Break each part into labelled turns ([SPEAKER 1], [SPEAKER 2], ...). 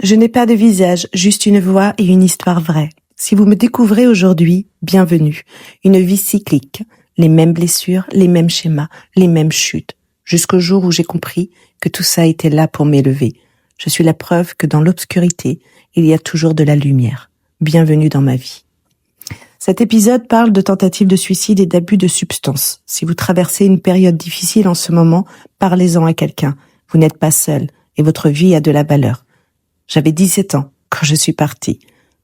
[SPEAKER 1] Je n'ai pas de visage, juste une voix et une histoire vraie. Si vous me découvrez aujourd'hui, bienvenue. Une vie cyclique, les mêmes blessures, les mêmes schémas, les mêmes chutes, jusqu'au jour où j'ai compris que tout ça était là pour m'élever. Je suis la preuve que dans l'obscurité, il y a toujours de la lumière. Bienvenue dans ma vie. Cet épisode parle de tentatives de suicide et d'abus de substances. Si vous traversez une période difficile en ce moment, parlez-en à quelqu'un. Vous n'êtes pas seul et votre vie a de la valeur. J'avais 17 ans quand je suis partie.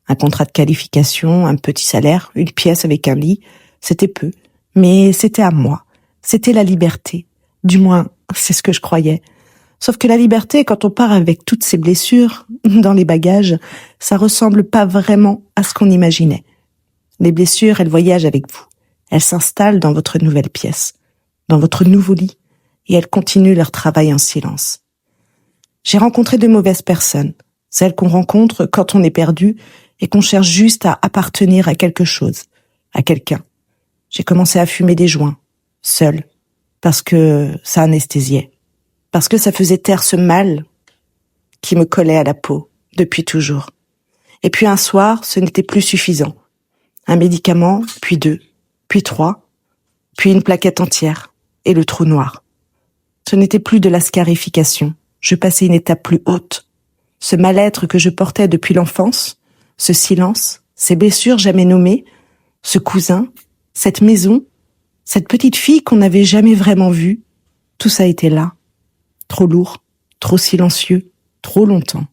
[SPEAKER 1] Un contrat de qualification, un petit salaire, une pièce avec un lit, c'était peu. Mais c'était à moi. C'était la liberté. Du moins, c'est ce que je croyais. Sauf que la liberté, quand on part avec toutes ces blessures dans les bagages, ça ressemble pas vraiment à ce qu'on imaginait. Les blessures, elles voyagent avec vous. Elles s'installent dans votre nouvelle pièce, dans votre nouveau lit, et elles continuent leur travail en silence. J'ai rencontré de mauvaises personnes, celles qu'on rencontre quand on est perdu et qu'on cherche juste à appartenir à quelque chose, à quelqu'un. J'ai commencé à fumer des joints, seule, parce que ça anesthésiait, parce que ça faisait taire ce mal qui me collait à la peau depuis toujours. Et puis un soir, ce n'était plus suffisant. Un médicament, puis 2, puis 3, puis une plaquette entière, et le trou noir. Ce n'était plus de la scarification, je passais une étape plus haute. Ce mal-être que je portais depuis l'enfance, ce silence, ces blessures jamais nommées, ce cousin, cette maison, cette petite fille qu'on n'avait jamais vraiment vue, tout ça était là. Trop lourd, trop silencieux, trop longtemps.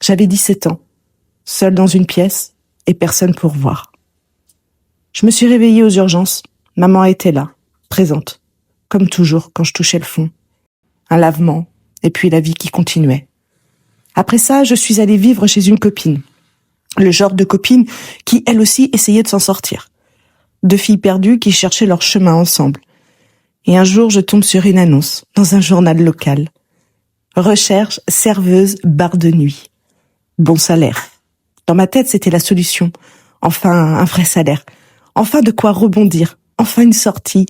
[SPEAKER 1] J'avais 17 ans, seule dans une pièce et personne pour voir. Je me suis réveillée aux urgences. Maman était là, présente, comme toujours quand je touchais le fond. Un lavement, et puis la vie qui continuait. Après ça, je suis allée vivre chez une copine. Le genre de copine qui, elle aussi, essayait de s'en sortir. 2 filles perdues qui cherchaient leur chemin ensemble. Et un jour, je tombe sur une annonce, dans un journal local. Recherche serveuse bar de nuit. Bon salaire. Dans ma tête, c'était la solution. Enfin, un vrai salaire. Enfin, de quoi rebondir. Enfin, une sortie.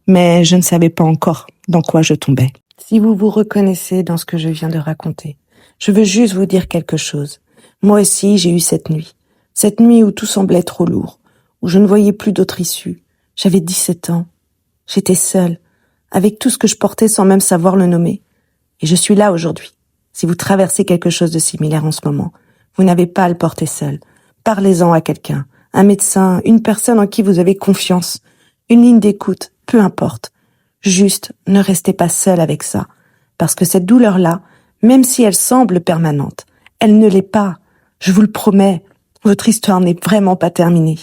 [SPEAKER 1] Mais je ne savais pas encore dans quoi je tombais. Si vous vous reconnaissez dans ce que je viens de raconter, je veux juste vous dire quelque chose. Moi aussi, j'ai eu cette nuit. Cette nuit où tout semblait trop lourd, où je ne voyais plus d'autre issue. J'avais 17 ans. J'étais seule, avec tout ce que je portais sans même savoir le nommer. Et je suis là aujourd'hui. Si vous traversez quelque chose de similaire en ce moment, vous n'avez pas à le porter seul. Parlez-en à quelqu'un, un médecin, une personne en qui vous avez confiance, une ligne d'écoute, peu importe. Juste, ne restez pas seul avec ça. Parce que cette douleur-là, même si elle semble permanente, elle ne l'est pas. Je vous le promets, votre histoire n'est vraiment pas terminée.